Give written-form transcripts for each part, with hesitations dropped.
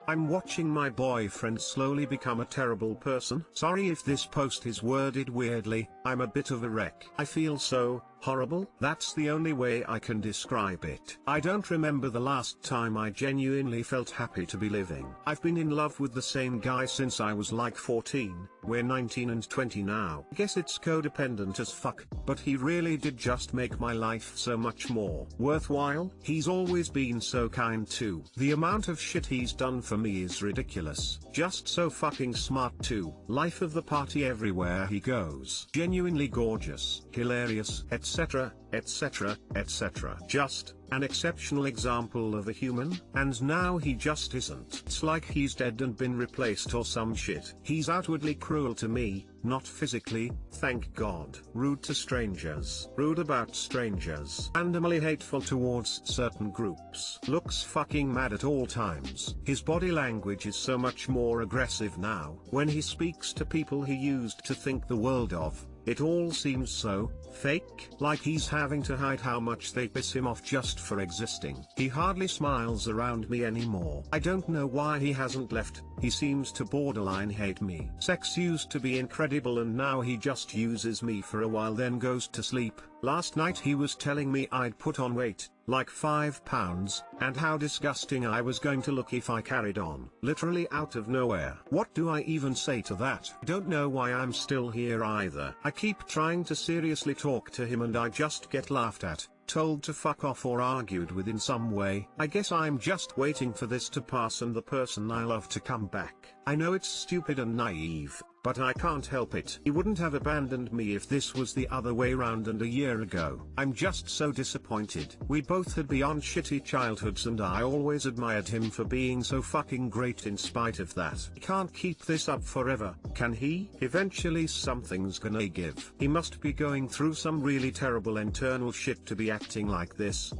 I'm watching my boyfriend slowly become a terrible person. Sorry if this post is worded weirdly, I'm a bit of a wreck. I feel so horrible. That's the only way I can describe it. I don't remember the last time I genuinely felt happy to be living. I've been in love with the same guy since I was like 14, we're 19 and 20 now. Guess it's codependent as fuck, but he really did just make my life so much more worthwhile. He's always been so kind too. The amount of shit he's done for me is ridiculous. Just so fucking smart too. Life of the party everywhere he goes. Genuinely gorgeous, hilarious, etc., etc., etc. Just an exceptional example of a human, and now he just isn't. It's like he's dead and been replaced or some shit. He's outwardly cruel to me, not physically, thank God. Rude to strangers. Rude about strangers. Randomly hateful towards certain groups. Looks fucking mad at all times. His body language is so much more aggressive now. When he speaks to people he used to think the world of, it all seems so fake, like he's having to hide how much they piss him off just for existing. He hardly smiles around me anymore. I don't know why he hasn't left, he seems to borderline hate me. Sex used to be incredible and now he just uses me for a while then goes to sleep. Last night he was telling me I'd put on weight, like 5 pounds, and how disgusting I was going to look if I carried on. Literally out of nowhere. What do I even say to that? Don't know why I'm still here either. I keep trying to seriously talk to him and I just get laughed at, told to fuck off or argued with in some way. I guess I'm just waiting for this to pass and the person I love to come back. I know it's stupid and naive, but I can't help it. He wouldn't have abandoned me if this was the other way round and a year ago. I'm just so disappointed. We both had beyond shitty childhoods and I always admired him for being so fucking great in spite of that. He can't keep this up forever, can he? Eventually something's gonna give. He must be going through some really terrible internal shit to be acting like this.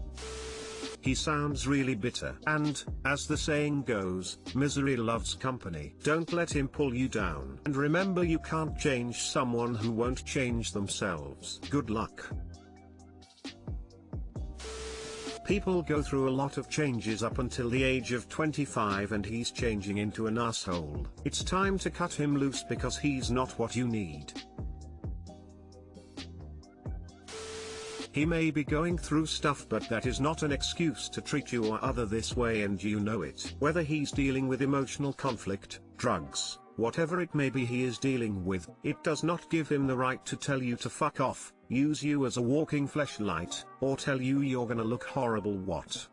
He sounds really bitter. And, as the saying goes, misery loves company. Don't let him pull you down. And remember, you can't change someone who won't change themselves. Good luck. People go through a lot of changes up until the age of 25 and he's changing into an asshole. It's time to cut him loose because he's not what you need. He may be going through stuff, but that is not an excuse to treat you or other this way, and you know it. Whether he's dealing with emotional conflict, drugs, whatever it may be he is dealing with, it does not give him the right to tell you to fuck off, use you as a walking fleshlight, or tell you you're gonna look horrible. What?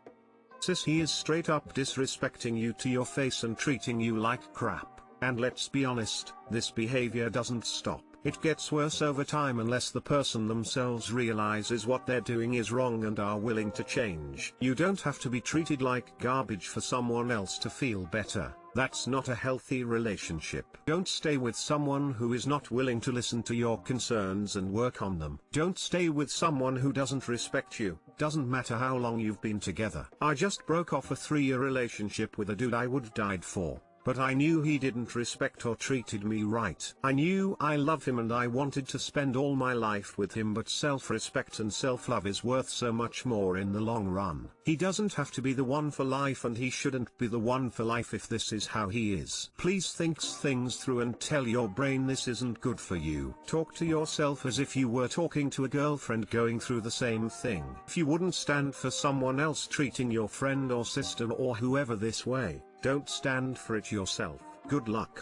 Sis, he is straight up disrespecting you to your face and treating you like crap. And let's be honest, this behavior doesn't stop. It gets worse over time unless the person themselves realizes what they're doing is wrong and are willing to change. You don't have to be treated like garbage for someone else to feel better. That's not a healthy relationship. Don't stay with someone who is not willing to listen to your concerns and work on them. Don't stay with someone who doesn't respect you. Doesn't matter how long you've been together. I just broke off a 3-year relationship with a dude I would have died for. But I knew he didn't respect or treated me right. I knew I love him and I wanted to spend all my life with him, but self-respect and self-love is worth so much more in the long run. He doesn't have to be the one for life and he shouldn't be the one for life if this is how he is. Please think things through and tell your brain this isn't good for you. Talk to yourself as if you were talking to a girlfriend going through the same thing. If you wouldn't stand for someone else treating your friend or sister or whoever this way, don't stand for it yourself. Good luck.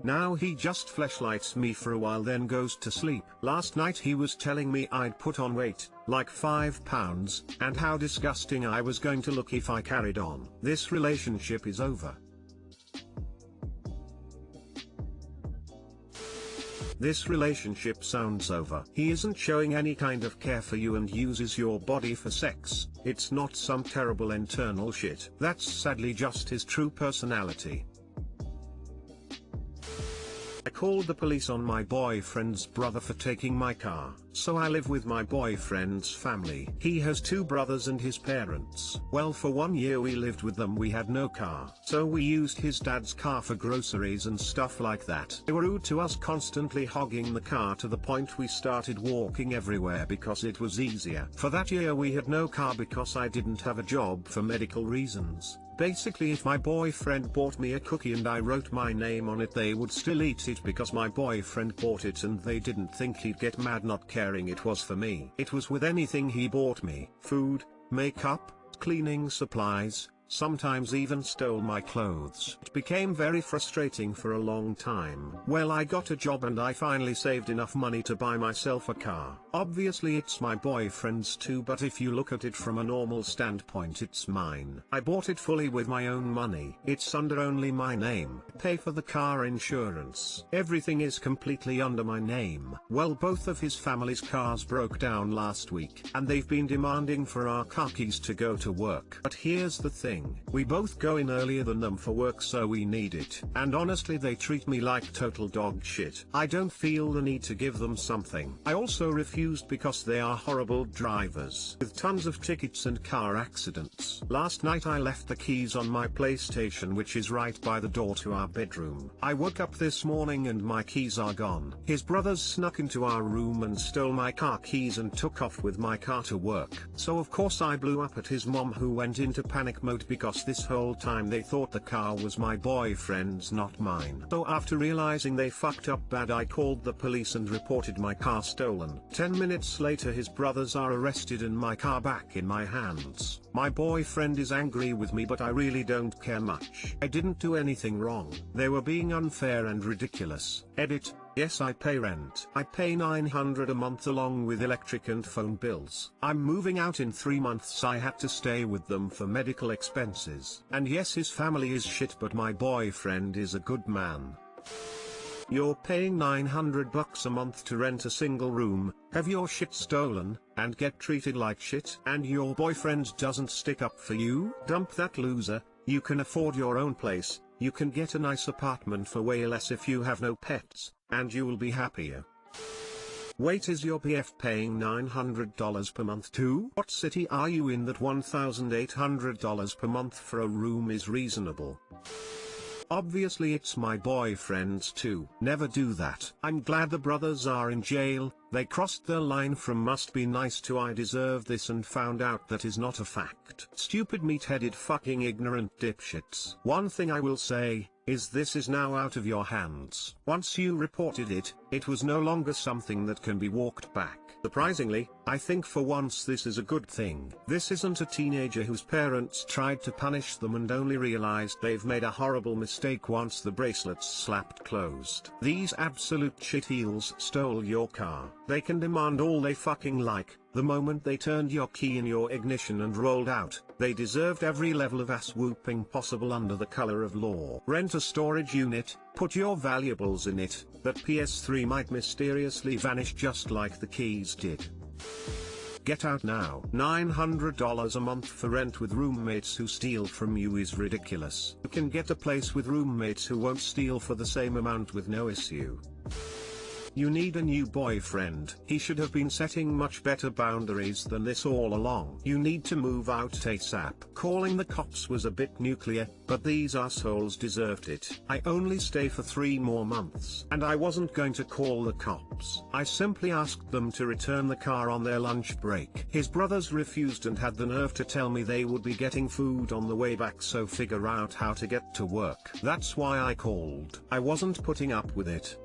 Now he just fleshlights me for a while then goes to sleep. Last night he was telling me I'd put on weight, like 5 pounds, and how disgusting I was going to look if I carried on. This relationship is over. This relationship sounds over. He isn't showing any kind of care for you and uses your body for sex. It's not some terrible internal shit. That's sadly just his true personality. I called the police on my boyfriend's brother for taking my car. So I live with my boyfriend's family. He has 2 brothers and his parents. Well, for 1 year we lived with them. We had no car, so we used his dad's car for groceries and stuff like that. They were rude to us, constantly hogging the car to the point we started walking everywhere because it was easier. For that year we had no car because I didn't have a job for medical reasons. Basically, if my boyfriend bought me a cookie and I wrote my name on it, they would still eat it because my boyfriend bought it and they didn't think he'd get mad not caring it was for me. It was with anything he bought me: food, makeup, cleaning supplies, sometimes even stole my clothes. It became very frustrating for a long time. Well, I got a job and I finally saved enough money to buy myself a car. Obviously it's my boyfriend's too, but if you look at it from a normal standpoint, it's mine. I bought it fully with my own money. It's under only my name. Pay for the car insurance. Everything is completely under my name. Well, both of his family's cars broke down last week, and they've been demanding for our car keys to go to work. But here's the thing. We both go in earlier than them for work, so we need it. And honestly, they treat me like total dog shit. I don't feel the need to give them something. I also refused because they are horrible drivers with tons of tickets and car accidents. Last night I left the keys on my PlayStation, which is right by the door to our bedroom. I woke up this morning and my keys are gone. His brothers snuck into our room and stole my car keys and took off with my car to work. So of course I blew up at his mom, who went into panic mode because this whole time they thought the car was my boyfriend's, not mine. So after realizing they fucked up bad, I called the police and reported my car stolen. 10 minutes later his brothers are arrested and my car back in my hands. My boyfriend is angry with me, but I really don't care much. I didn't do anything wrong. They were being unfair and ridiculous. Edit. Yes, I pay rent. I pay $900 a month along with electric and phone bills. I'm moving out in 3 months. I had to stay with them for medical expenses. And yes, his family is shit, but my boyfriend is a good man. You're paying $900 a month to rent a single room, have your shit stolen, and get treated like shit, and your boyfriend doesn't stick up for you? Dump that loser. You can afford your own place. You can get a nice apartment for way less if you have no pets, and you will be happier. Wait, is your PF paying $900 per month too? What city are you in that $1,800 per month for a room is reasonable? Obviously it's my boyfriend's too. Never do that. I'm glad the brothers are in jail. They crossed their line from must be nice to I deserve this and found out that is not a fact. Stupid meat-headed fucking ignorant dipshits. One thing I will say is this is now out of your hands. Once you reported it, it was no longer something that can be walked back. Surprisingly, I think for once this is a good thing. This isn't a teenager whose parents tried to punish them and only realized they've made a horrible mistake once the bracelets slapped closed. These absolute shitheels stole your car. They can demand all they fucking like. The moment they turned your key in your ignition and rolled out, they deserved every level of ass whooping possible under the color of law. Rent a storage unit, put your valuables in it. That PS3 might mysteriously vanish just like the keys did. Get out now. $900 a month for rent with roommates who steal from you is ridiculous. You can get a place with roommates who won't steal for the same amount with no issue. You need a new boyfriend. He should have been setting much better boundaries than this all along. You need to move out ASAP. Calling the cops was a bit nuclear, but these assholes deserved it. I only stay for 3 more months, and I wasn't going to call the cops. I simply asked them to return the car on their lunch break. His brothers refused and had the nerve to tell me they would be getting food on the way back, so figure out how to get to work. That's why I called. I wasn't putting up with it.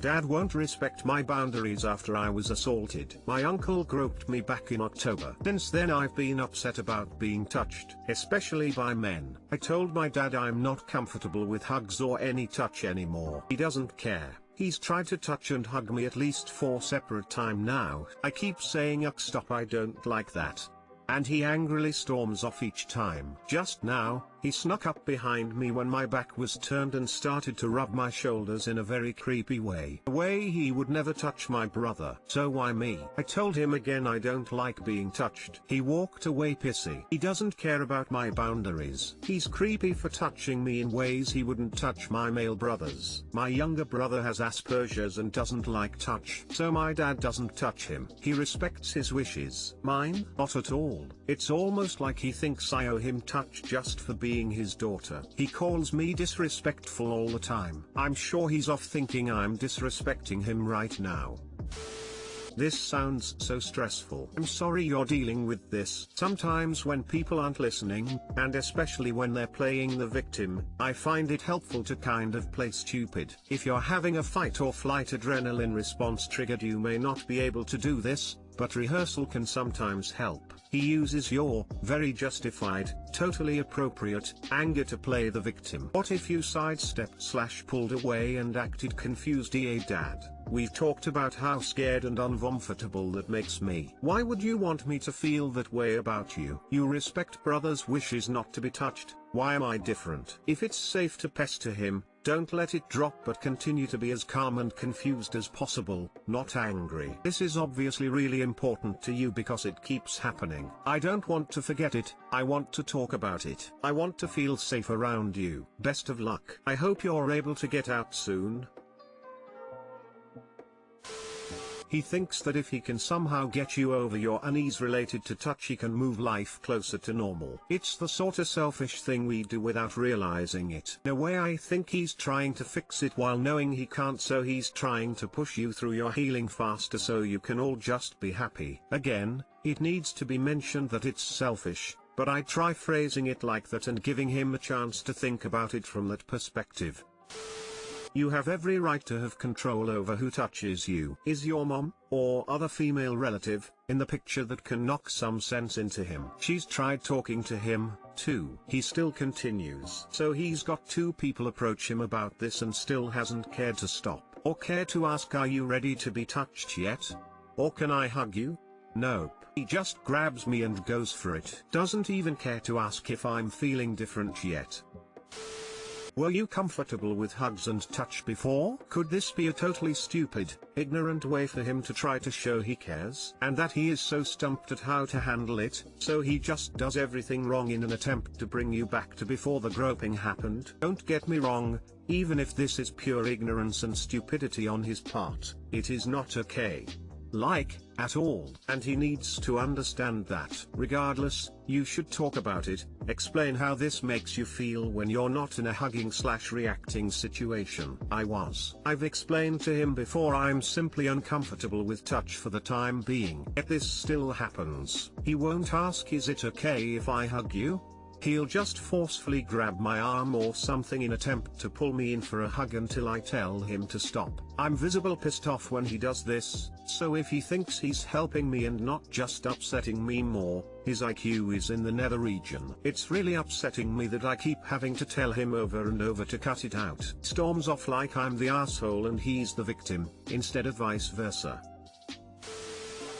Dad won't respect my boundaries after I was assaulted. My uncle groped me back in October. Since then I've been upset about being touched, especially by men. I told my dad I'm not comfortable with hugs or any touch anymore. He doesn't care. He's tried to touch and hug me at least 4 separate times now. I keep saying stop, I don't like that. And he angrily storms off each time. Just now, He snuck up behind me when my back was turned and started to rub my shoulders in a very creepy way. A way he would never touch my brother. So why me? I told him again I don't like being touched. He walked away pissy. He doesn't care about my boundaries. He's creepy for touching me in ways he wouldn't touch my male brothers. My younger brother has Asperger's and doesn't like touch, so my dad doesn't touch him. He respects his wishes. Mine? Not at all. It's almost like he thinks I owe him touch just for being his daughter. He calls me disrespectful all the time. I'm sure he's off thinking I'm disrespecting him right now. This sounds so stressful. I'm sorry you're dealing with this. Sometimes when people aren't listening, and especially when they're playing the victim, I find it helpful to kind of play stupid. If you're having a fight or flight adrenaline response triggered, you may not be able to do this, but rehearsal can sometimes help. He uses your, very justified, totally appropriate, anger to play the victim. What if you sidestepped/pulled away and acted confused? Dad, we've talked about how scared and uncomfortable that makes me. Why would you want me to feel that way about you? You respect brother's wishes not to be touched. Why am I different? If it's safe to pester him, don't let it drop, but continue to be as calm and confused as possible, not angry. This is obviously really important to you because it keeps happening. I don't want to forget it. I want to talk about it. I want to feel safe around you. Best of luck. I hope you're able to get out soon. He thinks that if he can somehow get you over your unease related to touch, he can move life closer to normal. It's the sort of selfish thing we do without realizing it. In a way, I think he's trying to fix it while knowing he can't, so he's trying to push you through your healing faster so you can all just be happy. Again, it needs to be mentioned that it's selfish, but I try phrasing it like that and giving him a chance to think about it from that perspective. You have every right to have control over who touches you. Is your mom, or other female relative, in the picture that can knock some sense into him? She's tried talking to him, too. He still continues. So he's got two people approach him about this and still hasn't cared to stop. Or care to ask, are you ready to be touched yet? Or can I hug you? Nope. He just grabs me and goes for it. Doesn't even care to ask if I'm feeling different yet. Were you comfortable with hugs and touch before? Could this be a totally stupid, ignorant way for him to try to show he cares? And that he is so stumped at how to handle it, so he just does everything wrong in an attempt to bring you back to before the groping happened? Don't get me wrong, even if this is pure ignorance and stupidity on his part, it is not okay. At all. And he needs to understand that. Regardless, you should talk about it, explain how this makes you feel when you're not in a hugging/reacting situation. I've explained to him before I'm simply uncomfortable with touch for the time being. Yet this still happens. He won't ask, is it okay if I hug you? He'll just forcefully grab my arm or something in attempt to pull me in for a hug until I tell him to stop. I'm visible pissed off when he does this, so if he thinks he's helping me and not just upsetting me more, his IQ is in the nether region. It's really upsetting me that I keep having to tell him over and over to cut it out. Storms off like I'm the asshole and he's the victim, instead of vice versa.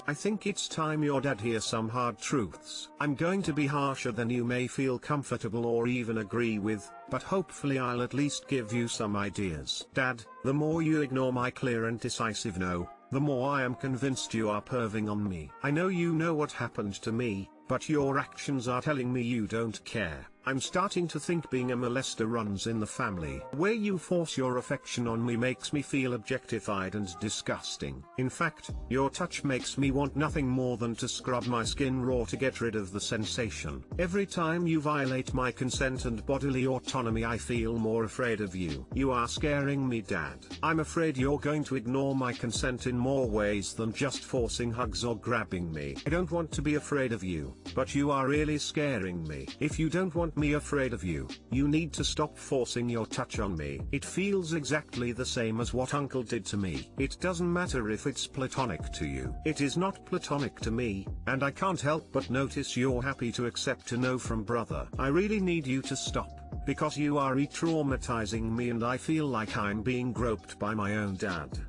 I think it's time your dad hears some hard truths. I'm going to be harsher than you may feel comfortable or even agree with, but hopefully I'll at least give you some ideas. Dad, the more you ignore my clear and decisive no, the more I am convinced you are perving on me. I know you know what happened to me, but your actions are telling me you don't care. I'm starting to think being a molester runs in the family. The way you force your affection on me makes me feel objectified and disgusting. In fact, your touch makes me want nothing more than to scrub my skin raw to get rid of the sensation. Every time you violate my consent and bodily autonomy, I feel more afraid of you. You are scaring me, Dad. I'm afraid you're going to ignore my consent in more ways than just forcing hugs or grabbing me. I don't want to be afraid of you, but you are really scaring me. If you don't want me afraid of you, you need to stop forcing your touch on me. It feels exactly the same as what Uncle did to me. It doesn't matter if it's platonic to you. It is not platonic to me, and I can't help but notice you're happy to accept a no from brother. I really need you to stop, because you are re-traumatizing me and I feel like I'm being groped by my own dad.